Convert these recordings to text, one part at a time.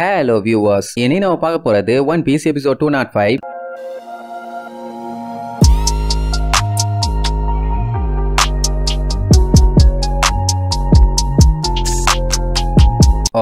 Hello viewers, இனி நம்ம பார்க்க போறது ஒன் பீஸ் எபிசோட் 205.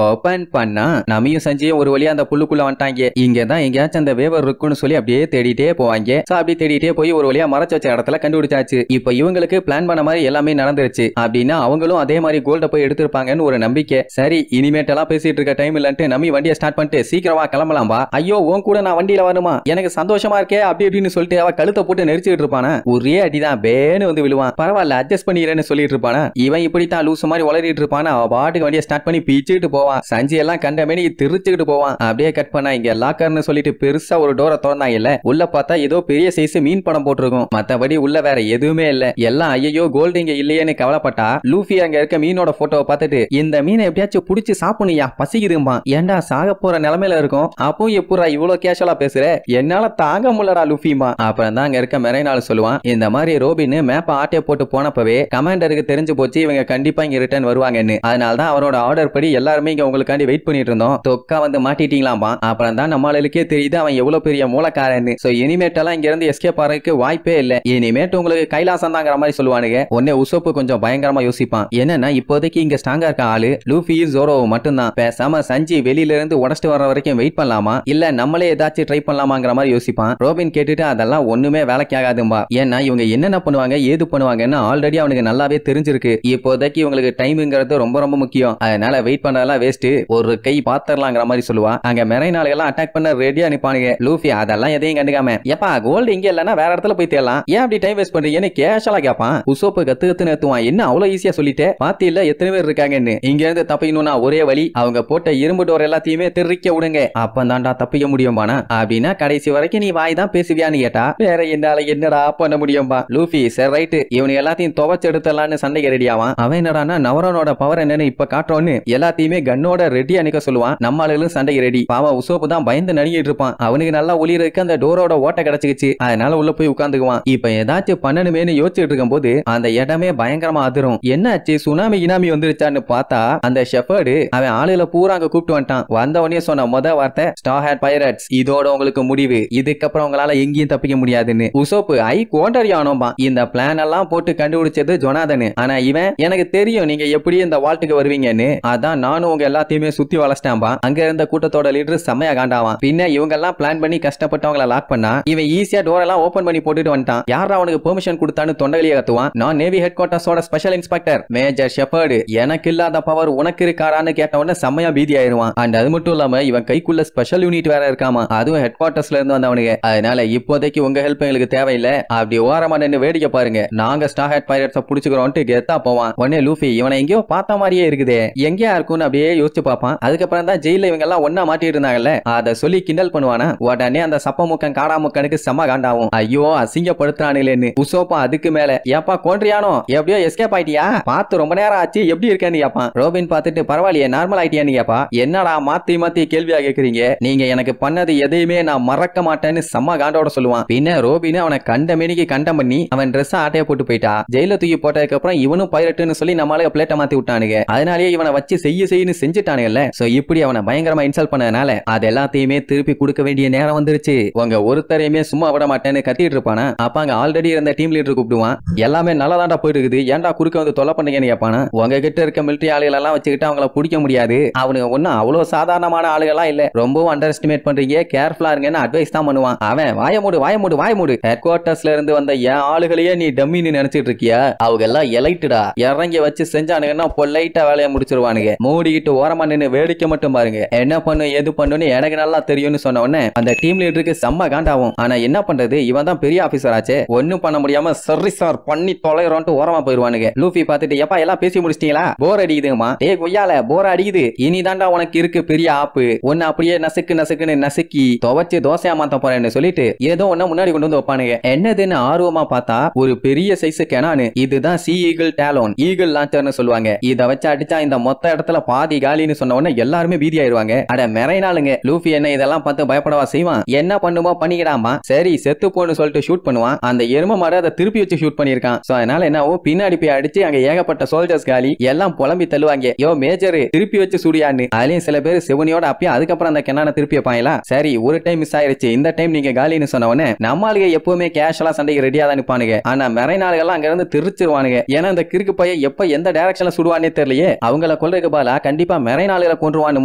ஓபன் பண்ணா நமியும் சஞ்சியும் ஒரு வழியா அந்த புல்லுக்குள்ள வந்துட்டாங்க. இங்கதான் எங்கேயாச்சும் அந்த வேவர் இருக்குன்னு சொல்லி அப்படியே தேடிட்டே போவாங்க. அப்படி தேடிட்டே போய் ஒரு வழியா மறைச்சு வச்ச இடத்துல கண்டுபிடிச்சாச்சு. இப்ப இவங்களுக்கு பிளான் பண்ண மாதிரி எல்லாமே நடந்துருச்சு அப்படின்னா அவங்களும் அதே மாதிரி கோல்ட போய் எடுத்திருப்பாங்கன்னு ஒரு நம்பிக்கை. சரி, இனிமேட்டெல்லாம் பேசிட்டு இருக்க டைம் இல்லன்ட்டு நம்பி வண்டியை ஸ்டார்ட் பண்ணிட்டு சீக்கிரமா கிளம்பலாம்பா. ஐயோ உன் கூட நான் வண்டியில வரணுமா, எனக்கு சந்தோஷமா இருக்கே அப்படி அப்படின்னு சொல்லிட்டு அவ கழுத்தை போட்டு நெரிச்சுட்டு இருப்பானா. ஒரே அடிதான் பேன்னு வந்து விழுவான். பரவாயில்ல அட்ஜஸ்ட் பண்ணிடுறேன்னு சொல்லிட்டு இருப்பானா. இவன் இப்படித்தான் லூசு மாதிரி வளரிட்டு இருப்பானா. அவ பாட்டுக்கு வண்டியை ஸ்டார்ட் பண்ணி பீச்சிட்டு போவான். சஞ்சி எல்லாம் கண்டமேனி திருச்சிக்கிட்டு போவான். அப்படியே கட் பண்ணா இங்க லாக்கர்னு சொல்லிட்டு பெருசா ஒரு டோரை திறந்தாங்க. இல்ல உள்ள பார்த்தா ஏதோ பெரிய சைஸ் மீன் படம் போட்டிருக்கும். மத்தபடி உள்ள வேற எதுவுமே இல்ல. எல்லாம் ஐயோ கோல்டு இங்க இல்லையேன்னு கவலைப்பட்டா லூஃபி அங்க இருக்க மீனோட போட்டோவை பார்த்துட்டு இந்த மீனை எப்படியாச்சும் புடிச்சு சாப்பிடுயா பசிக்குதுமா. ஏண்டா சாக போற நிலைமையில இருக்கும், அப்போ எப்படா இவ்வளவு கேஷுவலா பேசுற, என்னால தாங்க முடியலடா லூஃபிமா. அப்புறம் தான் அங்க இருக்க மெரைனால சொல்லுவான் இந்த மாதிரி ரோபின் மேப்ப ஆட்டைய போட்டு போனப்பவே கமாண்டருக்கு தெரிஞ்சு போச்சு இவங்க கண்டிப்பா இங்க ரிட்டர்ன் வருவாங்கன்னு. அதனாலதான் அவரோட ஆர்டர் படி எல்லாருமே இங்க உங்களுக்காண்டி வெயிட் பண்ணிட்டு இருந்தோம். தொக்கா வந்து மாட்டிட்டீங்களாமா. அப்புறம் தான் நம்மளுக்கே தெரியுது அவன் எவ்வளவு பெரிய மூலக்காரன்னு. சோ இனிமேட்டெல்லாம் இங்க இருந்து எஸ்கேப் ஆறதுக்கு வாய்ப்பே இல்ல. இனிமேட்டு உங்களுக்கு கைலாசம் தாங்கிற மாதிரி சொல்லுவானுங்க. உடனே உசோப்பு கொஞ்சம் பயங்கரமா யோசிப்பான். என்னன்னா இப்போதைக்கு இங்க ஸ்ட்ராங்கா இருக்க ஆளு லூஃபி ஜோரோ மட்டும்தான். பேசாம சஞ்சி வெளியில இருந்து உடச்சிட்டு வர வரைக்கும் வெயிட் பண்ணலாமா இல்ல நம்மளே ஏதாச்சும் ட்ரை பண்ணலாமாங்கிற மாதிரி யோசிப்பான். ரோபின் கேட்டுட்டு அதெல்லாம் ஒண்ணுமே வேலைக்கு ஆகாதும்பா. ஏன்னா இவங்க என்னென்ன பண்ணுவாங்க ஏது பண்ணுவாங்கன்னு ஆல்ரெடி அவனுக்கு நல்லாவே தெரிஞ்சிருக்கு. இப்போதைக்கு இவங்களுக்கு டைம்ங்கிறது ரொம்ப ரொம்ப முக்கியம். அதனால வெயிட் பண்ணதெல்லாம் வேஸ்ட், ஒரு கை பாத்திரலாங்கிற மாதிரி சொல்லுவா. அங்க மெரைனால எல்லாம் அட்டாக் பண்ண ரெடியா நிப்பானுங்க. லூஃபி அதெல்லாம் எதையும் கண்டுக்காம எப்பா கோல்டு இங்க இல்லன்னா வேற இடத்துல போய் தேடலாம், ஏன் அப்படி டைம் வேஸ்ட் பண்றீங்கன்னு கேஷலா கேப்பான். உசோப்பு கத்து கத்துன்னு ஏத்துவான். என்ன அவ்வளவு ஈஸியா சொல்லிட்டு பாத்தி இல்ல எத்தனை பேர் இருக்காங்கன்னு. இங்க இருந்து தப்பிக்கணும்னா ஒரே வழி அவங்க போட்ட இரும்பு டோர் எல்லாத்தையுமே திருக்க விடுங்க, அப்பதான்டா தப்பிக்க முடியும்பானா. அப்படின்னா கடைசி வரைக்கும் நீ வாய் தான் பேசுவியான்னு கேட்டா வேற என்னால என்னடா பண்ண முடியும்பா. லூஃபி சரி ரைட்டு இவனு எல்லாத்தையும் துவச்சு எடுத்துடலான்னு சண்டைக்கு ரெடியாவான். அவன் என்னடானா நவரனோட பவர் என்னன்னு இப்ப காட்டுறோன்னு எல்லாத்தையுமே கண்ணோட ரெடியா நிக்க சொல்லுவான். நம்ம ஆளுகளும் சண்டைக்கு ரெடி. பாவம் உசோப்பு தான் பயந்து நடுங்கிட்டு இருப்பான். அவனுக்கு நல்லா ஒளியிருக்கு அந்த டோரோட ஓட்ட கிடைச்சிருச்சு. அதனால உள்ள போய் உட்கார்ந்துக்குவான். இப்ப ஏதாச்சும் பண்ணணுமேனு யோசிச்சுட்டு இருக்கும் போது அந்த இடமே பயங்கரமா அதிரும். என்னாச்சு சுனாமி கினாமி வந்துருச்சான்னு பார்த்தா அந்த ஷெஃபர்டு அவன் ஆளுகளை பூரா அங்க கூப்பிட்டு வந்துட்டான். வந்த உடனே சொன்ன முத வார்த்தை ஸ்டார் ஹேட் பைரட்ஸ், இதோட உங்களுக்கு முடிவு, இதுக்கப்புறம் உங்களால எங்கேயும் தப்பிக்க முடியாதுன்னு. உசோப்பு ஐ கோண்டரியானோம்பா. இந்த பிளான் எல்லாம் போட்டு கண்டுபிடிச்சது ஜொனாதன். ஆனா இவன் எனக்கு தெரியும் நீங்க எப்படி இந்த வால்ட்டுக்கு வருவீங்கன்னு, அதான் நானும் உங்க எல்லாத்தையுமே சுத்தி வளச்சிட்டான்பா. அங்க இருந்த கூட்டத்தோட லீடர் செம்மையா காண்டாவான். பின்ன இவங்க எல்லாம் பிளான் பண்ணி கஷ்டப்பட்டவங்களை லாக் பண்ணா இவன் ஈஸியா டோர் எல்லாம் ஓபன் பண்ணி போட்டுட்டு வந்துட்டான். யாரா அவனுக்கு பெர்மிஷன் கொடுத்தான்னு தொண்டலியே கத்துவான். நான் நேவி ஹெட் குவார்ட்டர்ஸோட ஸ்பெஷல் இன்ஸ்பெக்டர் மேஜர் ஷெஃபர்டு, எனக்கு இல்லாத பவர் உனக்கு இருக்காரான்னு கேட்ட உடனே செம்மையா பீதி ஆயிருவான். அண்ட் அது மட்டும் இல்லாம இவன் கைக்குள்ள ஸ்பெஷல் யூனிட் வேற இருக்காமா, அதுவும் ஹெட் குவார்ட்டர்ஸ்ல இருந்து வந்தவனுங்க. அதனால இப்போதைக்கு உங்க ஹெல்ப் எங்களுக்கு தேவையில்லை, அப்படி ஓரமா நின்னு வேடிக்கை பாருங்க, நாங்க ஸ்டார் ஹேட் பைரட்ஸை புடிச்சுக்கிறோம்ட்டு கெத்தா போவான். உடனே லூஃபி இவனை எங்கேயோ பார்த்த மாதிரியே இருக்குதே, எங்கேயா இருக்கும்னு அப்படியே யோசிச்சு பார்ப்பான். அதுக்கப்புறம் தான் ஜெயில இவங்க எல்லாம் ஒன்னா மாட்டிட்டு இருந்தாங்கல்ல அதை சொல்லி கிண்டல் பண்ணுவானா. உடனே அந்த சப்ப முக்கன் காடா முக்கனுக்கு செம்ம காண்டாவும். ஐயோ அசிங்கப்படுத்துறானுலேன்னு. உசோப்பா அதுக்கு மேல ஏப்பா கோன்றியானோ எப்படியோ எஸ்கேப் ஆயிட்டியா, பார்த்து ரொம்ப நேரம் ஆச்சு எப்படி இருக்கேன்னு கேப்பான். ரோபின் பார்த்துட்டு பரவாயில்லையே நார்மல் ஆயிட்டியான்னு கேப்பா. என்னடா மாத்தி மாத்தி கேள்வியா கேக்குறீங்க, நீங்க எனக்கு பண்ணது எதையுமே நான் மறக்க மாட்டேன்னு செம்ம காண்டோட சொல்லுவான். பின்ன ரோபின் அவனை கண்ட மேனிக்கு கண்டம் பண்ணி அவன் ட்ரெஸ் ஆட்டைய போட்டு போயிட்டா. ஜெயில தூக்கி போட்டதுக்கு அப்புறம் இவனும் பைரட்னு சொல்லி நம்மளால பிளேட்டை மாத்தி விட்டானுங்க. அதனாலேயே இவனை வச்சு செய்யு செஞ்சுட்டானுங்கல்ல. சோ இப்படி அவனை பயங்கரமா இன்சல்ட் பண்ணதுனால அது எல்லாத்தையுமே திருப்பி கொடுக்க வேண்டிய நேரம் வந்துருச்சு. உங்க ஒருத்தரையுமே சும்மா விட மாட்டேன்னு கத்திட்டு இருப்பானா. அப்ப அங்க ஆல்ரெடி இருந்த டீம் லீடர் கூப்பிடுவான். எல்லாமே நல்லதாண்டா போயிட்டு இருக்குது, ஏன்டா குறுக்க வந்து தொலை பண்ணீங்கன்னு கேட்பானா. உங்க கிட்ட இருக்க மிலிட்டரி ஆளுகள் எல்லாம் வச்சுக்கிட்டு அவங்கள பிடிக்க முடியாது, அவனுங்க ஒன்னும் அவ்வளவு சாதாரணமான ஆளுகளா இல்ல, ரொம்பவும் அண்டர் எஸ்டிமேட் பண்றீங்க, கேர்ஃபுல்லா இருங்கன்னு அட்வைஸ் தான் பண்ணுவான். அவன் வாய மூடு ஹெட் குவார்ட்டர்ஸ்ல இருந்து வந்த என் ஆளுகளையே நீ டம்மின்னு நினைச்சிட்டு இருக்கியா, அவங்க எல்லாம் எலைட்டுடா, இறங்கி வச்சு செஞ்சானுங்கன்னா பொலைட்டா வேலையை முடிச்சிருவானுங்க, மூடிக்கிட்டு ஓரமா நின்னு வேடிக்கை மட்டும் பாருங்க, என்ன பண்ணு எது பண்ணுன்னு எனக்கு நல்லா தெரியும்னு சொன்ன உடனே அந்த டீம் லீடருக்கு செம்ம காண்டாவும். ஆனா என்ன பண்றது, இவன் தான் பெரிய ஆபீசர் ஆச்சே, ஒன்னும் பண்ண முடியாம சரி சார் பண்ணி தொலைறோன்ட்டு ஓரமா போயிருவானுங்க. லூஃபி பார்த்துட்டு எப்பா எல்லாம் பேசி முடிச்சிட்டீங்களா, போர் அடிக்குதுமா. டேய் கொய்யால போர் அடிக்குது, இனிதாண்டா உனக்கு இருக்கு பெரிய ஆப்பு, ஒன்னு அப்படியே நசுக்குன்னு நசுக்கி துவச்சு தோசையா மாத்த போறேன்னு சொல்லிட்டு ஏதோ ஒன்ன முன்னாடி கொண்டு வந்து வைப்பானுங்க. என்னதுன்னு ஆர்வமா பார்த்தா ஒரு பெரிய சைஸ் கெனானு, இதுதான் சி ஈகிள் டேலோன் ஈகிள் லான்ச்சர்னு சொல்லுவாங்க. இத வச்சு அடிச்சா இந்த மொத்த இடத்துல பாதி பாதி காலின்னு சொன்ன உடனே எல்லாருமே பீதி ஆயிருவாங்க. அட மெரைனாளுங்க, லூஃபி என்ன இதெல்லாம் பார்த்து பயப்படவா செய்வான்? என்ன பண்ணுமோ பண்ணிக்கிடாமா, சரி செத்து போன்னு சொல்லிட்டு ஷூட் பண்ணுவான். அந்த எரும மாடு அதை திருப்பி வச்சு ஷூட் பண்ணிருக்கான். சோ அதனால என்ன பின்னாடி போய் அடிச்சு அங்க ஏகப்பட்ட சோல்ஜர்ஸ் காலி, எல்லாம் புலம்பி தள்ளுவாங்க, யோ மேஜர் திருப்பி வச்சு சுடியான்னு. அதுலயும் சில பேர் சிவனியோட அப்பயே அதுக்கப்புறம் அந்த கெனான திருப்பி வைப்பாங்களா. சரி ஒரு டைம் மிஸ் ஆயிருச்சு, இந்த டைம் நீங்க காலின்னு சொன்ன உடனே நம்மளுக்கு எப்பவுமே கேஷுவலா சண்டைக்கு ரெடியா தான் நிப்பானுங்க. ஆனா மெரைனாளுகெல்லாம் அங்க இருந்து திருச்சிருவானுங்க. ஏன்னா இந்த கிறுக்கு பையன் எப்ப எந்த டைரக்ஷன்ல சுடுவானே தெரியலையே. அவங்கள கொல்றதுக்கு பாலா கண்டிப்பா மெரைனாளுகளை கொன்றுவான்னு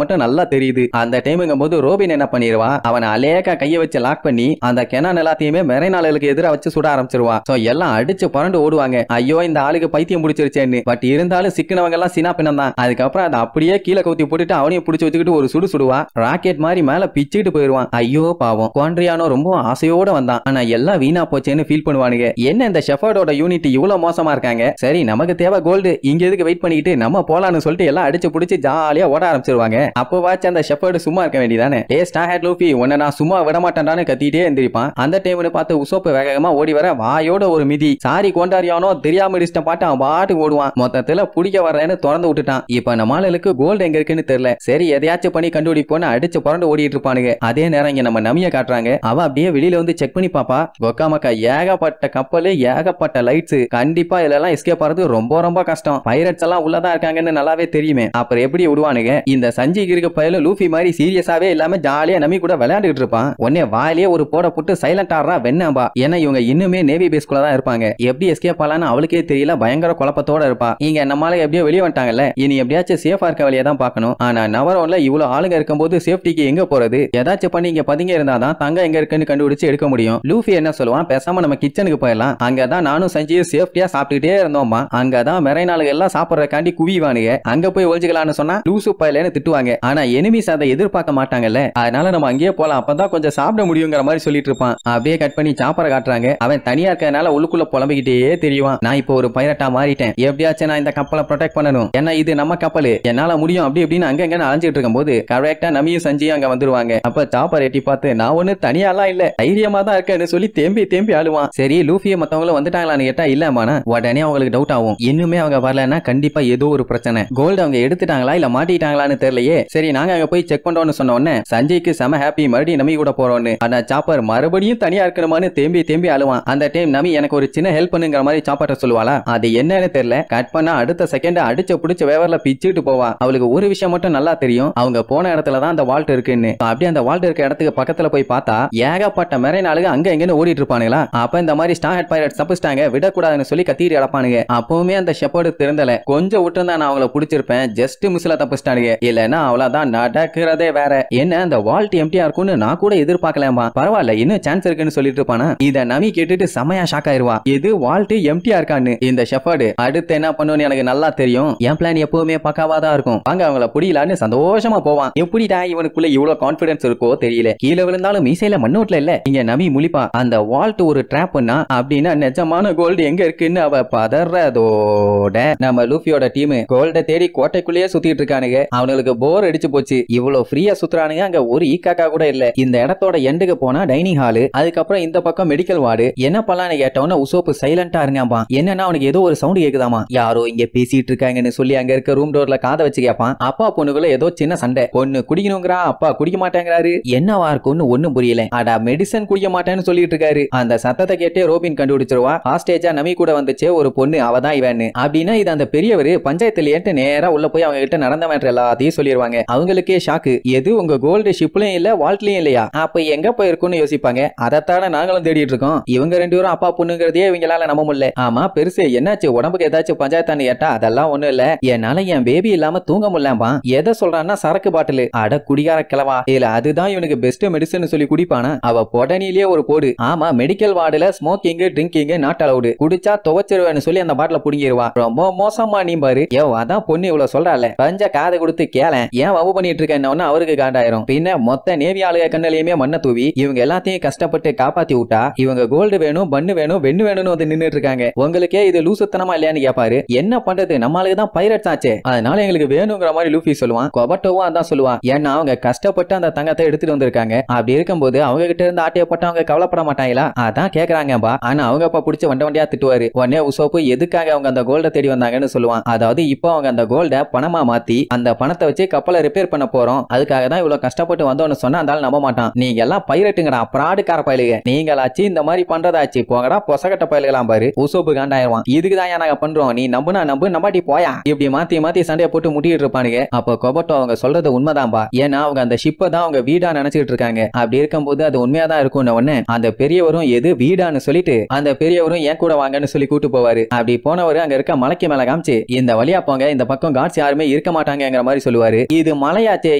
மட்டும் நல்லா தெரியுது. அந்த டைமுங்கும் போது ரோபின் என்ன பண்ணிடுவா, அவனை அலேக்கா கைய வச்சு லாக் பண்ணி அந்த கெனான் எல்லாத்தையுமே மெரைனாளுகளுக்கு எதிராக வச்சு சுட ஆரம்பிச்சிருவா. சோ எல்லாம் அடிச்சு பரண்டு ஓடுவாங்க. ஐயோ இந்த ஆளுக்கு பைத்தியம் பிடிச்சிருச்சேன்னு. பட் இருந்தாலும் சிக்கனவங்க எல்லாம் சினா பின்னம் தான். அதுக்கப்புறம் அதை அப்படியே கீழே கவுத்தி போட்டுட்டு அவனையும் பிடிச்சு வச்சுக்கிட்டு ஒரு சுடு சுடுவா. ராக்கெட் மாதிரி மேல பிச்சுட்டு போயிருவான். ஐயோ பாவம், குவாண்ட்ரியானோ ரொம்ப ஆசையோட வந்தான். ஆனா எல்லாம் வீணா போச்சேன்னு ஃபீல் பண்ணுவானுங்க. என்ன இந்த ஷெஃபர்டோட யூனிட் இவ்வளவு மோசமா இருக்காங்க. சரி நமக்கு தேவை கோல்டு, இங்க எதுக்கு வெயிட் பண்ணிக்கிட்டு நம்ம போலான்னு சொல்லிட்டு எல்லாம் அடிச்சு பிடிச்சு ஜாலியா ஓட ஆரம்பிச்சிருவாங்க. அப்போவாச்சும் அந்த ஷெஃபர்டு சும்மா இருக்க வேண்டியதானே. ஏ ஸ்டார்ஹெட் லூஃபி, உன்னை நான் சும்மா விட மாட்டேன்டான்னு கத்திட்டே எந்திரிப்பான். அந்த டைம்னு பார்த்து உசோப்பு வேகமா ஓடி வர வாயோட ஒரு மிதி. சாரி குவாண்ட்ரியானோ தெரியாம இடிச்சிட்ட பாட்டு அவன் பாட்டுக்கு ஓடுவான். மொத்தத்துல பிடிக்க வர்றேன்னு திறந்து விட்டுட்டான். இப்ப நம்ம ஆளுக்கு கோல்டு எங்க இருக்குன்னு தெரியல. சரி எதையாச்சும் பண்ணி கண்டுபிடிப்போன்னு அடிச்சு புரண்டு ஓடிட்டு இருப்பானுங்க. அதே நேரம் இங்க நம்ம நமிய காட்டுறாங்க. அவ அப்படியே வெளியில வந்து செக் பண்ணி பாப்பா. கொக்காமக்கா ஏகப்பட்ட கப்பல், ஏகப்பட்ட லைட்ஸ், கண்டிப்பா இதெல்லாம் எஸ்கேப் ஆறது ரொம்ப ரொம்ப கஷ்டம். பைரட்ஸ் எல்லாம் உள்ளதா இருக்காங்கன்னு நல்லாவே தெரியுமே. அப்புறம் எப்படி விடுவானுங்க? இந்த சஞ்சி இருக்க பயலும் லூஃபி மாதிரி சீரியஸாவே இல்லாம ஜாலியா நம்பி கூட விளையாண்டுட்டு இருப்பான். உடனே வாயிலே ஒரு போட போட்டு சைலண்ட் ஆடுறா வெண்ணாம்பா. ஏன்னா இவங்க இன்னுமே நேவி பேஸ்குள்ள தான் இருப்பாங்க. எப்படி எஸ்கேப் ஆலான்னு அவளுக்கே தெரியல. பயங்கர குழப்பத்தோட இருப்பா. இங்க நம்மால எப்படியோ வெளியே வந்துட்டாங்கல்ல, இனி எப்படியாச்சும் சேஃபா இருக்க வழியா தான் பார்க்கணும். ஆனா நவரோன்ல இவ்வளவு ஆளுங்க இருக்கும்போது சேஃப்டிக்கு எங்க போறது? ஏதாச்சும் பண்ணி இங்க பதுங்க இருந்தாதான் தங்க எங்க இருக்குன்னு கண்டுபிடிச்சு எடுக்க முடியும். லூஃபி என்ன சொல்லுவான், பேசாம நம்ம கிச்சனுக்கு போயிடலாம். அங்கதான் நானும் சஞ்சியும் சேஃப்டியா சாப்பிட்டுட்டே இருந்தோமா. அங்கதான் மெரைனாளுங்க எல்லாம் சாப்பிடறக்காண்டி குவிவானுங்க. அங்க போய் ஒழிச்சுக்கலாம்னு சொன்னா லூசு பையலன்னு திட்டுவாங்க. ஆனா எனிமீஸ் அதை எதிர்பார்க்க மாட்டாங்கல்ல, அதனால நம்ம அங்கேயே போலாம், அப்பதான் கொஞ்சம் சாப்பிட முடியுங்கிற மாதிரி சொல்லிட்டு இருப்பான். அப்படியே கட் பண்ணி சாப்பரை காட்டுறாங்க. அவன் தனியா இருக்கிறதுனால உள்ளுக்குள்ள புலம்பிக்கிட்டே தெரியுவான். நான் இப்போ ஒரு பைரட்டா மாறிட்டேன், எப்படியாச்சும் நான் இந்த கப்பலை ப்ரொடெக்ட் பண்ணணும், ஏன்னா இது நம்ம கப்பல், என்னால முடியும் அப்படி இப்படின்னு அங்க எங்க அலைஞ்சிட்டு இருக்கும் போது கரெக்டா நமியும் சஞ்சியும் அங்க வந்துருவாங்க. அப்ப சாப்பர் எட்டி பார்த்து, நான் ஒண்ணு தனியாலாம் இல்ல, தைரியமா தான் இருக்கேன்னு சொல்லி தேம்பி தேம்பி அழுவான். சரி லூஃபியை மத்தவங்களும் வந்துட்டாங்களான்னு கேட்டா இல்லமானா. உடனே அவங்களுக்கு டவுட் ஆகும், இன்னுமே அவங்க வரலன்னா கண்டிப்பா ஏதோ ஒரு பிரச்சனை, கோல்டு அவங்க எடுத்துட்டாங்களா இல்ல மாட்டிட்டாங்களான்னு தெரியலையே. சரி நாங்க அங்க போய் செக் பண்றோம்னு சொன்ன உடனே சஞ்சய்க்கு செம ஹாப்பி, மறுபடியும் நமி கூட போறோம்னு. ஆனா சாப்பர் மறுபடியும் தனியா இருக்கணுமான்னு தேம்பி தேம்பி அழுவான். அந்த டைம் நமி எனக்கு ஒரு சின்ன ஹெல்ப் பண்ணுங்கிற மாதிரி சாப்பாட்ட சொல்லுவாளா. அது என்னன்னு தெரியல. கட் பண்ணா அடுத்த செகண்ட் அடிச்ச புடிச்ச வேவர்ல பிச்சுட்டு போவா. அவளுக்கு ஒரு விஷயம் மட்டும் நல்லா தெரியும், அவங்க போன இடத்துல தான் அந்த வால்ட் இருக்குன்னு. அப்படியே அந்த வால்ட் இருக்க இடத்துக்கு பக்கத்துல போய் பார்த்தா ஏகப்பட்ட மெரைனாளுங்க அங்க எங்கன்னு ஓடிட்டு இருப்பானுங்களா. அப்ப இந்த மாதிரி ஸ்டார்ஹெட் பைரட்ஸ் தப்பிச்சிட்டாங்க, விடக்கூடாதுன்னு சொல்லி கத்திட்டு இழப்பானுங்க. அப்பவுமே அந்த ஷெப்பர்டு திருந்தல. கொஞ்சம் விட்டுருந்தா நான் அவங்கள பிடிச்சிருப்பேன், ஜஸ்ட் மிஸ்ல தப்பிச்சிட்டானுங்க. இல்லன்னா அவ்வளவுதான், நடக்கிறதே வேற. என்ன அந்த வால்ட் எம்டியா இருக்கும்னு நான் கூட எதிர்பார்க்கலாமா. பரவாயில்ல இன்னும் சான்ஸ் இருக்குன்னு சொல்லிட்டு இருப்பானா. இத நமி கேட்டுட்டு செமையா ஷாக் ஆயிருவா. இது வால்ட் எம்டியா இருக்கான்னு. இந்த ஷெப்பர்டு அடுத்து என்ன பண்ணுன்னு எனக்கு நல்லா தெரியும், என் பிளான் எப்பவுமே பக்காவா தான் இருக்கும், வாங்க அவங்கள புடியலான்னு சந்தோஷமா போவான். எப்படிடா இவனுக்குள்ள இவ்வளவு கான்பிடன்ஸ் இருக்கோ தெரியல. கீழே விழுந்தாலும் மீசையில மண்ணோட்ல இல்ல. இங்க நமி முழிப்பா, அந்த வால்ட் ஒரு ட்ராப்னா அப்படின்னா நிஜமான கோல்டு எங்க இருக்குன்னு அவ பதறதோட நம்ம லூஃபியோட டீம் கோல்ட தேடி கோட்டைக்குள்ளேயே சுத்திட்டு இருக்கானுங்க. அவங்களுக்கு போர் அடிச்சு போச்சு. இவ்வளவு ஃப்ரீயா சுத்துறானுங்க, அங்க ஒரு ஈக்காக்கா கூட இல்ல. இந்த இடத்தோட எண்டுக்கு போனா டைனிங் ஹாலு, அதுக்கப்புறம் இந்த பக்கம் மெடிக்கல் வார்டு. என்ன பண்ணலான்னு கேட்டவன உசோப்பு சைலண்டா இருங்கப்பா. என்னன்னா அவனுக்கு ஏதோ ஒரு சவுண்ட் கேக்குதாமா, யாரோ இங்க பேசிட்டு இருக்காங்கன்னு சொல்லி அங்க இருக்க ரூம் டோர்ல காதை வச்சு கேட்பான். அப்பா பொண்ணுக்குள்ள ஏதோ சின்ன சண்டை. பொண்ணு குடிக்கணுங்கிறா, அப்பா குடிக்க மாட்டேங்கிறாரு. என்னவா இருக்குன்னு ஒண்ணும் புரியல. அடா மெடிசன் குடிக்க மாட்டேன்னு சொல்லிட்டு இருக்காரு. அந்த சத்தத்தை கேட்டே ரோபின் கண்டுபிடிச்சிருவா. ஹாஸ்டேஜா நமி கூட வந்துச்சே ஒரு பொண்ணு, அவதான் இவன். அப்படின்னா இது அந்த பெரியவர் பஞ்சாயத்துல ஏட்டு நேரா உள்ள போய் அவங்க கிட்ட நடந்த மேட்டர் எல்லாத்தையும் சொல்லிடுவாங்க. அவங்களுக்கே ஷாக்கு, எது உங்க கோல்டு ஷிப்லயும் இல்ல வால்ட்லயும் இல்லையா, அப்ப எங்க போயிருக்குன்னு யோசிப்பாங்க. அதைத்தான நாங்களும் தேடிட்டு இருக்கோம். இவங்க ரெண்டு பேரும் அப்பா பொண்ணுங்கிறதே இவங்களால நம்ப முடியல. ஆமா பெருசு என்னாச்சு, உடம்புக்கு ஏதாச்சும் பஞ்சாயத்தான்னு கேட்டா அதெல்லாம் ஒண்ணும் இல்ல, என்னால என் பேபி இல்லாம தூங்க முடியலப்பா. எதை சொல்றான்னா சரக்கு பாட்டில். அட குடிகார கிளவா, இல்ல அதுதான் இவனுக்கு பெஸ்ட் மெடிசன் சொல்லி குடிப்பானா. அவ பொடனிலேயே ஒரு போடு. ஆமா மெடிக்கல் வார்டுல ஸ்மோக்கிங் ட்ரிங்கிங் நாட் அலவுடு, குடிச்சா துவச்சிருவேன்னு சொல்லி அந்த பாட்டில புடிங்கிடுவா. ரொம்ப மோசமா நீ பாரு. யோ அதான் பொண்ணு இவ்வளவு சொல்றால, பஞ்ச காது கொடுத்து கேள, ஏன் வவு பண்ணிட்டு இருக்கேன்னு அவருக்கு காண்டாயிரும். பின்ன மொத்த நேவி ஆளுக கண்ணிலையுமே மண்ணை தூவி இவங்க எல்லாத்தையும் கஷ்டப்பட்டு காப்பாத்தி விட்டா இவங்க கோல்டு வேணும், பண்ணு வேணும், வெண்ணு வேணும்னு வந்து நின்னுட்டு இருக்காங்க. உங்களுக்கே இது லூசுத்தனமா இல்லையான்னு கேப்பாரு. என்ன பண்றது, நம்மளுக்கு தான் பைரட்ஸ் ஆச்சே, அதனால எங்களுக்கு வேணுங்கிற மாதிரி லூஃபி சொல்லுவான். கொபட்டோவும் அதான் சொல்லுவான். ஏன்னா அவங்க கஷ்டப்பட்டு அந்த தங்கத்தை எடுத்துட்டு வந்திருக்காங்க. அப்படி இருக்கும்போது அவங்க கிட்ட இருந்து ஆட்டையப்பட்டு அவங்க கவலைப்பட மாட்டாங்களா, அதான் கேக்குறாங்கப்பா. ஆனா அவங்க அப்பா பிடிச்ச வண்ட வண்டியா திட்டுவாரு. உடனே உசோப்பு எதுக்காக அவங்க அந்த கோல்ட தேடி வந்தாங்கன்னு சொல்லுவான். அதாவது இப்போ அவங்க அந்த கோல்ட பணமா மாத்தி அந்த பணத்தை வச்சு கப்பலை ரிப்பேர் பண்ண போறோம், அதுக்காக தான் இவ்வளவு கஷ்டப்பட்டு வந்தோம்னு சொன்னா அந்த ஆள் நம்ப மாட்டான். நீங்க எல்லாம் பைரட்டுங்கடா, பிராடுக்கார பயலுங்க, நீங்களாச்சு இந்த மாதிரி பண்றதாச்சு, போங்கடா பொசகட்ட பயலுகளாம் பாரு. உசோப்பு காண்டாயிருவான். இதுக்குதான் நாங்க பண்றோம், நீ நம்புனா நம்பு, நம்பாட்டி போயா. இப்படி மாத்தி மாத்தி சண்டையை போட்டு முட்டிட்டு இருப்பானுங்க. அப்ப கொபட்டோ அவங்க சொல்றது உண்மைதான்பா, ஏன்னா அவங்க அந்த ஷிப்பை தான் அவங்க வீடா நினைச்சிட்டு இருக்காங்க. அப்படி இருக்கும்போது அது உண்மையாதான் இருக்கும். உடனே அந்த பெரியவரும் எது வீடான்னு சொல்லிட்டு அந்த பெரியவரும் ஏன் கூட வாங்கன்னு சொல்லி கூட்டு போவாரு. அப்படி போனவரு அங்க இருக்க மலைக்கு மேல காமிச்சு, இந்த வழியா போங்க, இந்த பக்கம் காட்ஸ் யாருமே இருக்க மாட்டாங்கிற மாதிரி சொல்லுவாரு. இது மலையாச்சே,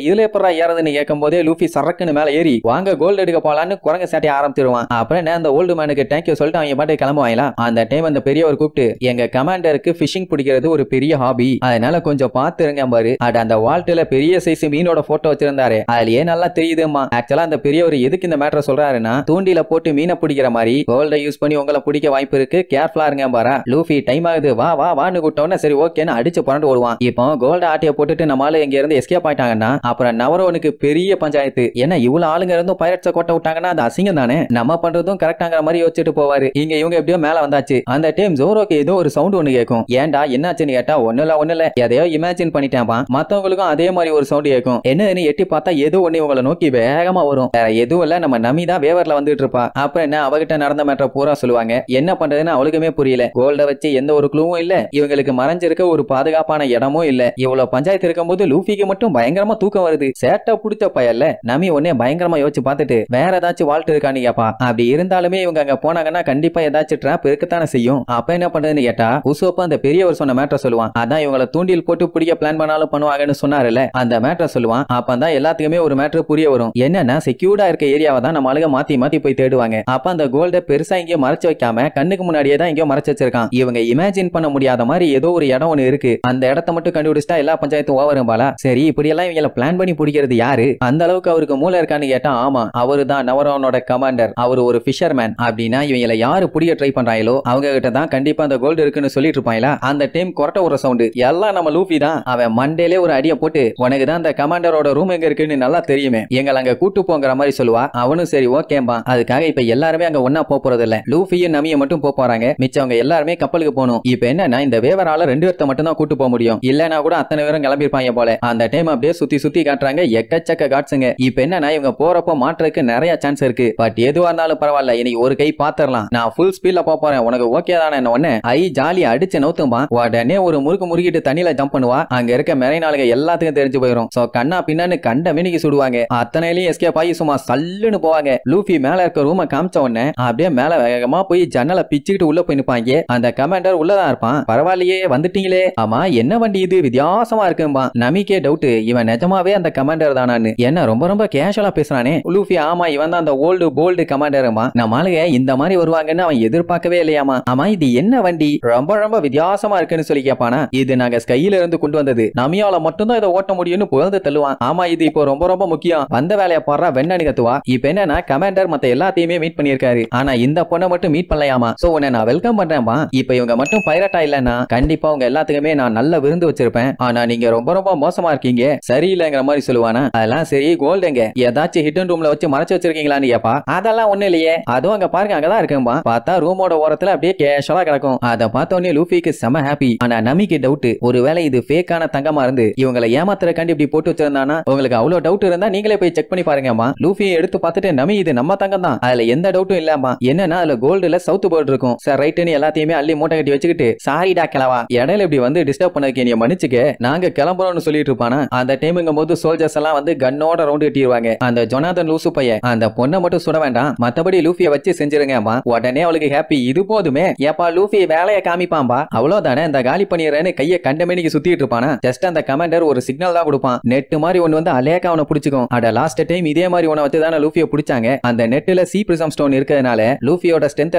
இதுல எப்படா ஏறதுன்னு கேட்கும் போதே லூஃபி சரக்குன்னு மேல ஏறி வாங்க கோல்டு எடுக்க போலான்னு குரங்க சாட்டி ஆரம்பிச்சிருவான். அப்புறம் அந்த ஓல்டு மேனுக்கு தேங்க்யூ சொல்லிட்டு அவங்க பாட்டு கிளம்புவாங்களா. அந்த டைம் அந்த பெரியவர் கூப்பிட்டு, எங்க கமாண்டருக்கு ஃபிஷிங் பிடிக்கிறது ஒரு பெரிய ஹாபி, அதனால கொஞ்சம் பார்த்து இருங்க பாரு. அந்த வால்ட்ல பெரிய சைஸ் மீனோட போட்டோ வச்சிருந்தாரு, அதுலயே நல்லா தெரியுதுமா. ஆக்சுவலா அந்த பெரியவர் எதுக்கு இந்த மேட்டர் சொல்றாருன்னா, தூண்டில போட்டு மீனை பிடிக்கிற மாதிரி கோல்டை யூஸ் பண்ணி உங்களை பிடிக்க வாய்ப்பு இருக்கு, கேர்ஃபுல்லா இருங்க பாரா. லூஃபி டைம் ஆகுது, வா வா வான்னு கூட்டோன்னு சரி ஓகேன்னு அடிச்சு புரண்டு ஓடுவான். இப்போ கோல்ட ஆட்டிய போட்டுட்டு நம்மளால இங்க இருந்து எஸ்கேப் ஆயிட்டாங்கன்னா அப்புறம் நவரோனுக்கு பெரிய பஞ்சாயத்து. ஏன்னா இவ்வளவு ஆளுங்க இருந்தும் பைரட்ஸை கொட்ட விட்டாங்கன்னா அது அசிங்கம் தானே, நம்ம பண்றதும் கரெக்டாங்கிற மாதிரி யோசிச்சுட்டு போவாரு. இவங்க எப்படியோ மேல வந்தாச்சு. அந்த டைம் ஜோரோக்கு ஏதோ ஒரு சவுண்ட் ஒண்ணு கேட்கும். ஏன்டா என்னாச்சுன்னு கேட்டா ஒண்ணு இல்ல எதையோ இமேஜின் பண்ணிட்டேன். மத்தவங்களுக்கும் அதே மாதிரி ஒரு சவுண்ட் கேட்கும். என்னன்னு எட்டி பார்த்தா ஏதோ ஒண்ணு உங்களை நோக்கி வேகமா வரும். வேற எதுவும் இல்ல, நம்ம நமி தான் வேவர்ல வந்துட்டு இருப்பா. அப்புறம் என்ன அவகிட்ட நடந்த மேட்டர் பூரா சொல்லுவாங்க. என்ன பண்றதுன்னு அவளுக்குமே புரியல. கோல்ட வச்சு எந்த ஒரு க்ளூவும் இல்ல, இவங்களுக்கு மறைஞ்சிருக்க ஒரு பாதுகாப்பான இடமும் இல்ல. இவ்வளவு பஞ்சாயத்து இருக்கும் போது லூஃபிக்கு மட்டும் பயங்கரமா தூக்கம் வருது. சேட்டை புடிச்ச பயல்ல நமி உடனே பயங்கரமா யோசிச்சு பார்த்துட்டு வேற ஏதாச்சும் வால்ட் இருக்கான்னு கேப்பா. அப்படி இருந்தாலுமே இவங்க அங்க போனாங்கன்னா கண்டிப்பா ஏதாச்சும் ட்ராப் இருக்கத்தானே செய்யும். அப்ப என்ன பண்றதுன்னு கேட்டா உசோப்பா அந்த பெரியவர் சொன்ன மேட்டர் சொல்லுவான். அதான் இவங்களை தூண்டில் போட்டு பிடிக்க பிளான் பண்ணாலும் பண்ணுவாங்கன்னு சொன்னாருல்ல, அந்த மேட்டர் சொல்லுவான். அப்பதான் எல்லாத்துக்குமே ஒரு மேட்டர் புரிய வரும். என்னன்னா செக்யூர்டா இருக்க ஏரியாவை தான் நம்ம ஆளுங்க மாத்தி மாத்தி போய் தேடுவாங்க. அப்ப அந்த கோல்ட பெருசா இங்கே மறைச்சு வைக்காம கண்ணுக்கு முன்னாடியே தான் இங்கே மறைச்சு வச்சிருக்கான். இவங்க இமேஜின் பண்ண முடியாத மாதிரி ஏதோ ஒரு இடம் ஒண்ணு இருக்கு. அந்த இடத்தை மட்டும் கண்டுபிடிச்சா எல்லா பஞ்சாயத்தும் ஓவரும் பாலா. சரி இப்படி எல்லாம் இவங்களை பிளான் பண்ணி பிடிக்கிறது யாரு? அந்த அளவுக்கு அவருக்கு மூளை இருக்கான்னு கேட்டா ஆமா, அவரு தான் நவரோனோட கமாண்டர். அவர் ஒரு ஃபிஷர்மேன். அப்படின்னா இவங்களை யாரு பிடிக்க ட்ரை பண்றாங்களோ அவங்க கிட்ட தான் கண்டிப்பா அந்த கோல்டு இருக்குன்னு சொல்லிட்டு இருப்பாங்களா. அந்த டைம் கொரட்ட ஒரு சவுண்ட், எல்லாம் நம்ம லூஃபி தான். அவன் மண்டேலே ஒரு அடியை போட்டு, உனக்கு தான் அந்த கமாண்டரோட ரூம் எங்க இருக்குன்னு நல்லா தெரியுமே, எங்களை அங்க கூட்டு போங்கிற மாதிரி சொல்லுவா. அவனும் சரி ஓகேம்பா. அதுக்காக இப்ப எல்லாருமே அங்க ஒன்னா போறது இல்ல, லூஃபியும் நமியை மட்டும் போறாங்க. மிச்சவங்க எல்லாருமே கப்பலுக்கு போகணும். இப்ப என்னன்னா இந்த வேவரால 2 பேர்த்த மட்டும் தான் கூட்டு போக முடியும், இல்லனா கூட அத்தனை பேரும் கிளம்பிருப்பாங்க போல. அந்த டைம் அப்படியே சுத்தி சுத்தி காட்டுறாங்க, எக்கச்சக்க காட்ஸுங்க. இப்ப என்னன்னா இவங்க போறப்போ மாற்றதுக்கு நிறைய சான்ஸ் இருக்கு. பட் எதுவா இருந்தாலும் பரவாயில்ல, இன்னைக்கு ஒரு கை பாத்திரலாம், நான் ஃபுல் ஸ்பீட்ல போறேன், உனக்கு ஓகே தானே? உடனே ஐ ஜாலி அடிச்சு நவுத்தும்பா. உடனே ஒரு முறுக்கிட்டு தண்ணியில ஜம்ப் பண்ணுவா. அங்க இருக்க மெரைனாளுங்க எல்லாத்துக்கும் தெரிஞ்சு போயிடும். சோ கண்ணா பின்னான்னு கண்ட மினிக்கு சுடுவாங்க. அத்தனையிலையும் எஸ்கேப் ஆகி சும்மா சல்லுன்னு போவாங்க. லூஃபி மேல இருக்க ரூமை காமிச்ச உடனே அப்படியே மேல வேகமா போய் ஜன்னலை பிச்சுக்கிட்டு உள்ள போய் நிப்பாங்க. அந்த கமாண்டர் உள்ளதான் இருப்பான். பரவாயில்லையே வந்துட்டீங்களே, ஆமா என்ன வண்டி இது வித்தியாசமா இருக்கும்பா. நமிக்கே டவுட், இவன் நிஜமாவே அந்த கமாண்டர் தானான்னு. என்ன ரொம்ப ரொம்ப கேஷுவலா பேசுறானே லூஃபி. ஆமா இவன் தான் அந்த ஓல்டு போல்டு கமாண்டருமா. நம்ம ஆளுங்க இந்த மாதிரி வருவாங்கன்னு அவன் எதிர்பார்க்கவே இல்லையாமா. ஆமா இது என்ன வண்டி ரொம்ப ரொம்ப வித்தியாசமா இருக்குன்னு சொல்லி கேட்பானா. இது நாங்க ஸ்கையில இருந்து கொண்டு வந்தது, நமியால மட்டும் தான் இதை ஓட்ட முடியும்னு புகழ்ந்து தள்ளுவான். ஆமா இது இப்போ ரொம்ப ரொம்ப முக்கியம், வந்த வேலையை பாடுறா வெண்ணனு கத்துவா. இப்ப என்னன்னா கமாண்டர் மத்த எல்லாத்தையுமே மீட் பண்ணிருக்காரு, ஆனா இந்த பொண்ணை மட்டும் மீட் பண்ணலையாமா. சோ உன்னை நான் வெல்கம் பண்றேன்பா. இப்ப இவங்க மட்டும் பைரட்டா இல்லன்னா கண்டிப்பா உங்க எல்லாத்துக்குமே நான் நல்ல விருந்து வச்சிருப்பேன், ஆனா நீங்க ரொம்ப ரொம்ப மோசமா இருக்கீங்க, சரியில்லைங்கிற மாதிரி சொல்லுவானா. அதெல்லாம் சரி கோல்டுங்க ஏதாச்சும் ஹிடன் ரூம்ல வச்சு மறைச்சு வச்சிருக்கீங்களான்னு கேப்பா. அதெல்லாம் ஒண்ணு இல்லையே, அதுவும் அங்க பாருங்க அங்கதான் இருக்கும்பா. பார்த்தா ரூமோட ஓரத்துல அப்படியே கேஷுவலா கிடக்கும். அதை பார்த்தோன்னே லூஃபிக்கு செம ஹாப்பி. ஆனா நமிக்கு டவுட், ஒருவேளை இது ஃபேக்கான தங்கமா இருந்து இவங்களை ஏமாத்துறக்காண்டி இப்படி போட்டு வச்சிருந்தானா. உங்களுக்கு அவ்வளவு டவுட் இருந்தா நீங்களே போய் செக் பண்ணி பாருங்கம்மா. லூஃபியை எடுத்து பார்த்துட்டு நமி இது நம்ம தங்கம் தான், அதுல எந்த டவுட்டும் இல்லாமா. என்னன்னா அதுல கோல்டுல சவுத் போர்டு இருக்கும் சார் ரைட்னு எல்லாத்தையுமே அள்ளி மூட்டை கட்டி வச்சுக்கிட்டு, சாரிடா கிளவா இடையில இப்படி வந்து டிஸ்டர்ப் பண்ணதுக்கு நீ மன்னிச்சுக்க, நாங்க கிளம்புறோம்னு சொல்லிட்டு இருப்பானா. அந்த டைமுங்கும் போது சோல்ஜர்ஸ் எல்லாம் வந்து கன்னோட ரவுண்ட் கட்டிடுவாங்க. அந்த ஜொனாதன் லூசு பையன் அந்த பொண்ணை மட்டும் சுட வேண்டாம், மத்தபடி லூஃபியை வச்சு செஞ்சிருங்கம்மா. உடனே அவளுக்கு ஹாப்பி, இது போதுமே ஏப்பா லூஃபி வேலையை காமிப்பாம்பா, அவ்வளவுதானே இந்த காலி பண்ணிடுறேன்னு கையை கண்டமேனிக்கு சுத்திட்டு இருப்பானா. ஜஸ்ட் அந்த கமாண்டர் ஒரு சிக்னல் தான் கொடுப்பான், நெட் மாதிரி ஒன்னு வந்து அலேக்கா அவனை பிடிச்சுக்கும். அட லாஸ்ட் டைம் இதே மாதிரி உன வச்சு தானே லூஃபியை பிடிச்சாங்க. அந்த நெட்ல சி பிரிசம் ஸ்டோன் இருக்கிறதுனால லூஃபியோட ஸ்ட்ரென்த்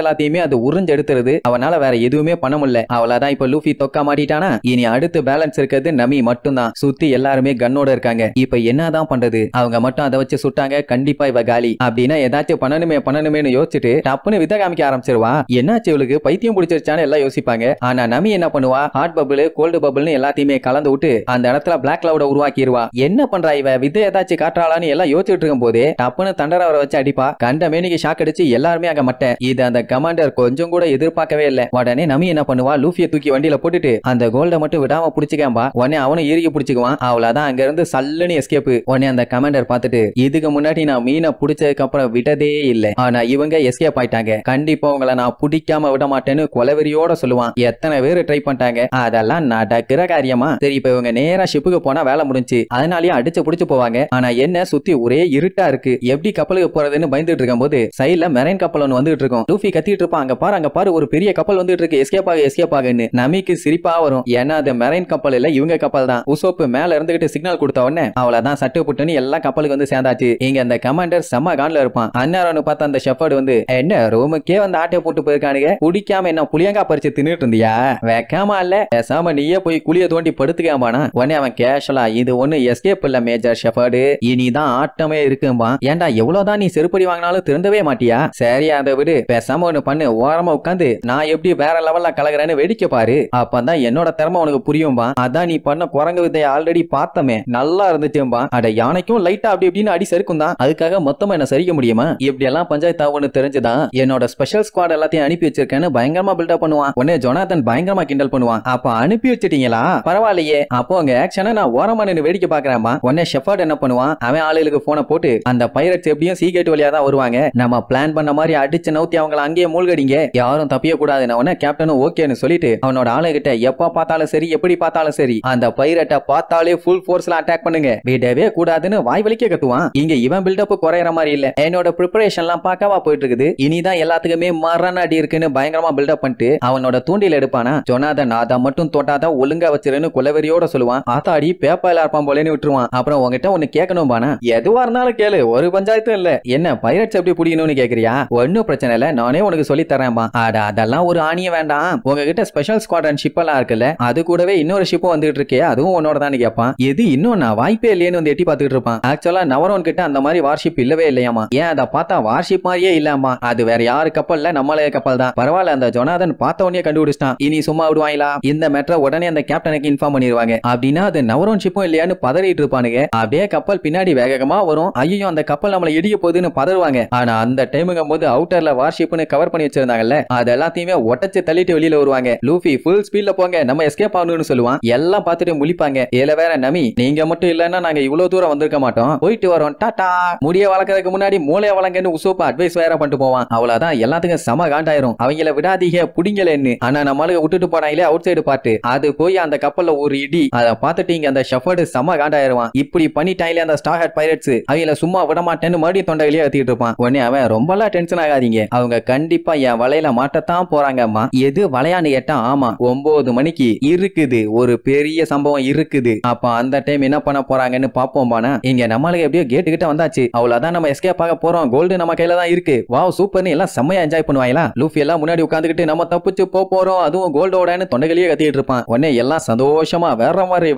எல்லாத்தையுமே அது உறிஞ்சு எடுத்துருது, அவனால வேற எதுவுமே பண்ண முடியல. அவளாதான் இப்ப லூஃபி தொக்கா மாட்டிட்டானா. இனி அடுத்து பேலன்ஸ் இருக்கிறது நமி மட்டும் தான். சுத்தி எல்லாருமே கன்னோட இருக்காங்க. இப்ப என்னதான் பண்றது, அவங்க மட்டும் அதை வச்சு சுட்டாங்க, கண்டிப்பா இவ காலி. அப்படின்னா ஏதாச்சும் பண்ணணுமேனு யோசிச்சுட்டு டப்புன்னு வித காமிக்க ஆரம்பிச்சிருவா. என்னாச்சு இவளுக்கு பைத்தியம் பிடிச்சிருச்சான்னு எல்லாம் யோசிப்பாங்க. ஆனா நமி என்ன பண்ணுவா, ஹாட் பபிள் கோல்டு பபிள்னு எல்லாத்தையுமே கலந்து விட்டு அந்த இடத்துல பிளாக் கிளவுட உருவாக்கிடுவா. என்ன பண்றா இவ, விதை ஏதாச்சும் காட்டுறாளான்னு எல்லாம் யோசிச்சுட்டு இருக்கும் போதே டப்புன்னு தண்டரவரை வச்சு அடிப்பா. கண்ட மேனிக்கு ஷாக் அடிச்சு எல்லாருமே அங்க மட்ட. இது அந்த கமாண்டர் கொஞ்சம் கூட எதிர்பார்க்கவே இல்ல. உடனே நமி என்ன பண்ணுவா, லூஃபியை தூக்கி வண்டியில போட்டுட்டு அந்த கோல்ட மட்டும் விடாம புடிச்சுக்கம்பா. உடனே அவனும் இறுக்கி பிடிச்சுக்குவான். அவ்வளவுதான், அங்க இருந்து சல்லுன்னு எஸ்கேப். உடனே அந்த கமாண்டர் பார்த்துட்டு இதுக்கு முன்னாடி நான் மீனை பிடிச்சதுக்கு அப்புறம் விட்டதே இல்ல, ஆனா இவங்க எஸ்கேப் ஆயிட்டாங்க, கண்டிப்பா உங்களை நான் பிடிக்காம விட மாட்டேன்னு கொலவெறியோட சொல்லுவான். எத்தனை பேர் ட்ரை பண்ணிட்டாங்க, அதெல்லாம் நடக்கிற காரியமா? சரி, இப்ப இவங்க நேரா ஷிப்புக்கு போனா வேலை முடிஞ்சு, அதனாலயே அடிச்சு புடிச்சு போவாங்க. ஆனா என்ன சுத்தி ஒரே இருட்டா இருக்கு, எப்படி கப்பலுக்கு போறதுன்னு பயந்துட்டு இருக்கும் போது சைடுல மெரைன் கப்பல் ஒன்று வந்துட்டு இருக்கும். லூஃபி கத்திட்டு இருப்பான், அங்க பாரு ஒரு பெரிய கப்பல் வந்துட்டு இருக்கு, எஸ்கேப் ஆகுன்னு. நமிக்கு சிரிப்பா வரும், ஏன்னா அது மெரைன் கப்பல் இல்ல, இவங்க கப்பல் தான். உசோப்பு மேல இருந்துகிட்டு சிக்னல் கொடுத்த உடனே அவ்வளவுதான், சட்டு புட்டுன்னு எல்லா கப்பலுக்கு வந்து சேர்ந்தாச்சு. இங்க அந்த கமாண்டர் செம்ம கான்ல இருப்பான். அண்ணாரன்னு பார்த்த அந்த ஷெஃபர்ட் வந்து, என்ன ரூமுக்கே வந்து ஆட்டையை போட்டு போயிருக்கானுங்க, குடிக்காம என்ன புளியங்கா பறிச்சு தின்னுட்டு இருந்தியா, வைக்காம இல்ல பேசாம நீயே போய் குளிய தோண்டி படுத்துக்காமானா. உடனே அவன் கேஷலா, இது ஒண்ணு எஸ்கேப் இல்ல மேஜர் ஷெஃபர்டு, இனிதான் ஆட்டமே இருக்கும்பா. ஏன்டா எவ்வளவுதான் நீ செருப்படி வாங்கினாலும் திருந்தவே மாட்டியா? சரி அதை விடு, பேசாம ஒண்ணு பண்ணு, ஓரமா உட்காந்து நான் எப்படி வேற லெவல்ல கலகுறேன்னு வேடிக்கை பாரு, அப்பதான் என்னோட திறமை உனக்கு புரியும்பா. அதான் நீ பண்ண குரங்கு வித்தையை ஆல்ரெடி பார்த்தமே, நல்லா இருந்துச்சும்பா. அட யானைக்கும் லைட்டா அப்படி இப்படின்னு அடி சறுக்கும் தான், அதுக்காக மொத்தமா என்ன சரிக்க முடியுமா? இப்படி எல்லாம் பஞ்சாயத்து ஆகும்னு தெரிஞ்சுதான் என்னோட ஸ்பெஷல் ஸ்குவாட் எல்லாத்தையும் அனுப்பி வச்சிருக்கேன்னு பயங்கரமா பில்டப் பண்ணுவான். உடனே ஜொனாதன் பயங்கரமா கிண்டல் பண்ணுவான், அப்ப அனுப்பி வச்சிட்டீங்களா, பரவாயில்லையே, அப்போ உங்க ஆக்ஷனை நான் ஓரமா நின்னு வேடிக்கை பாக்குறேன்பா. உடனே ஷெஃபர்ட் என்ன பண்ணுவான், அவன் ஆளுகளுக்கு போனை போட்டு அந்த பைரட்ஸ் எப்படியும் சீகேட் வழியா தான் வருவாங்க, நம்ம பிளான் பண்ண மாதிரி அடிச்சு நவுத்தி அவங்களை அங்கேயே மூழ்கடிங்க, யாரும் தப்பிய கூடாதுன்னு. உடனே கேப்டனும் ஓகேன்னு சொல்லிட்டு அவனோட ஆளுகிட்ட எப்ப பார்த்தாலும் சரி எப்படி பார்த்தாலும் சரி அந்த பைரட்டை பார்த்தாலே ஃபுல் ஃபோர்ஸ்ல அட்டாக் பண்ணுங்க, விடவே கூடாதுன்னு வாய் வலிக்க கத்துவான். இங்க இவன் பில்டப் குறையற மாதிரி இல்ல, என்னோட ப்ரிப்பரேஷன்லாம் பக்காவா போயிட்டு இருக்குது, இனிதான் எல்லாத்துக்குமே மரண அடி இருக்குன்னு பயங்கரமா பில்டப் பண்ணிட்டு அவனோட தூண்டில எடுப்பானா. ஜொனாதன் அதை மட்டும் தொட்டாதான் ஒழுங்கா வச்சிருன்னு கொலவெறியோட சொல்லுவான். ஆத்தாடி பேப்பாயில இருப்பான் போலேன்னு விட்டுருவான். அப்புறம் உங்ககிட்ட ஒண்ணு கேட்கணும் பானா, எதுவா இருந்தாலும் கேளு, ஒரு பஞ்சாயத்தும் இல்ல. என்ன பைரட்ஸ் எப்படி பிடிக்கணும்னு கேக்குறியா? ஒன்னும் பிரச்சனை இல்ல, நானே உனக்கு சொல்லி தரேன்பா. அதெல்லாம் ஒரு ஆணிய வேண்டாம், உங்ககிட்ட ஸ்பெஷல் ஸ்குவாட்ரன் ஷிப் எல்லாம் இருக்குல்ல, அது கூடவே இன்னொரு ஷிப்பும் வந்துட்டு இருக்கே, அதுவும் உன்னோட தான் கேட்பான். எது இன்னும் நான் வாய்ப்பே இல்லையேன்னு வந்து எட்டி பார்த்துட்டு இருப்பான். ஆக்சுவலா நவரோன் கிட்ட அந்த மாதிரி வார்ஷிப் இல்லவே இல்லையாமா. ஏன் அதை பார்த்தா வார்ஷிப் மாதிரியே இல்லாமா, அது வேற யாரு கப்பல்ல, நம்மளே கப்பல் தான். பரவாயில்ல, அந்த ஜொனாதன் பார்த்த உடனே கண்டுபிடிச்சிட்டான், இனி சும்மா விடுவாங்களா? இந்த மேட்டரை உடனே அந்த கேப்டனுக்கு இன்ஃபார்ம் பண்ணிடுவாங்க. அப்படின்னா அது நவரோன் ஷிப்பும் இல்லையான்னு பதறிட்டு இருப்பானுங்க. அப்படியே கப்பல் பின்னாடி வேகமா வரும், ஐயோ அந்த கப்பல் நம்மளை இடிக்க போகுதுன்னு பதறுவாங்க. ஆனா அந்த டைமுங்கும் போது அவுட்டர்ல வார்ஷிப்னு கவர் பண்ணி வச்சிருந்தாங்கல்ல, அது எல்லாத்தையுமே ஒட்டச்சு தள்ளிட்டு வெளியில வருவாங்க. லூஃபி ஃபுல் ஸ்பீட்ல போங்க, நம்ம எஸ்கேப் ஆகணும்னு சொல்லுவான். எல்லாம் பார்த்துட்டு முழிப்பாங்க. இதுல வேற நமி, நீங்க மட்டும் இல்லன்னா நாங்க இவ்வளவு தூரம் வந்திருக்க மாட்டோம், போயிட்டு வரோம், டாடா. முடிய வளர்க்கறதுக்கு முன்னாடி மூளைய வளங்கன்னு உசோப்பா அட்வைஸ் வேற பண்ணிட்டு போவான். அவ்வளவுதான், எல்லாத்துக்கும் சம காண்டாயிரும். அவங்கள விடாதீங்க புடிங்கலன்னு. ஆனா நம்மளுக்கு விட்டுட்டு போனாங்களே அவுட் சைடு பார்த்து, அது போய் அந்த கப்பல்ல ஒரு இடி, அதை பார்த்துட்டு இங்க அந்த ஷெஃபர்ட் சம காண்டாயிருவான். இப்படி பண்ணிட்டாங்களே அந்த ஸ்டார் ஹெட் பைரட்ஸ், அவங்கள சும்மா விட மாட்டேன்னு மறுபடியும் தொண்டையிலேயே ஏத்திட்டு இருப்பான். உடனே அவன் ரொம்பலாம் டென்ஷன் ஆகாதீங்க, அவங்க கண்டிப்பா என் வலையில மாட்டத்தான் போறாங்கம்மா. எது வலையான்னு கேட்டா, ஆமா 9 மணிக்கு இருக்குது, ஒரு பெரிய சம்பவம் இருக்குது. அப்ப அந்த டைம் என்ன பண்ண போறாங்கன்னு பாப்போம்பானா. இங்க நம்மளுக்கு எப்படியோ கேட்டு கிட்ட வந்தாச்சு, அவ்வளவுதான், நம்ம எஸ்கேப் ஆக போறோம், கோல்டு நம்ம கையில தான் இருக்கு, வாவ் சூப்பர்னு எல்லாம் செம்மையா என்ஜாய் பண்ணுவாங்களா. லூஃபி எல்லாம் முன்னாடி உட்காந்துக்கிட்டு நம்ம தப்பிச்சு போறோம், அதுவும் கோல்டோடன்னு தொண்டைகளையே கத்திட்டு இருப்பான். உடனே எல்லாம் சந்தோஷமா வேற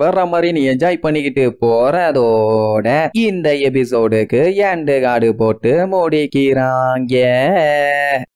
மாதிரி நீ என்ஜாய் பண்ணிக்கிட்டு போறதோட இந்த எபிசோடுக்கு எண்டு கார்டு போட்டு முடிக்கிறாங்க.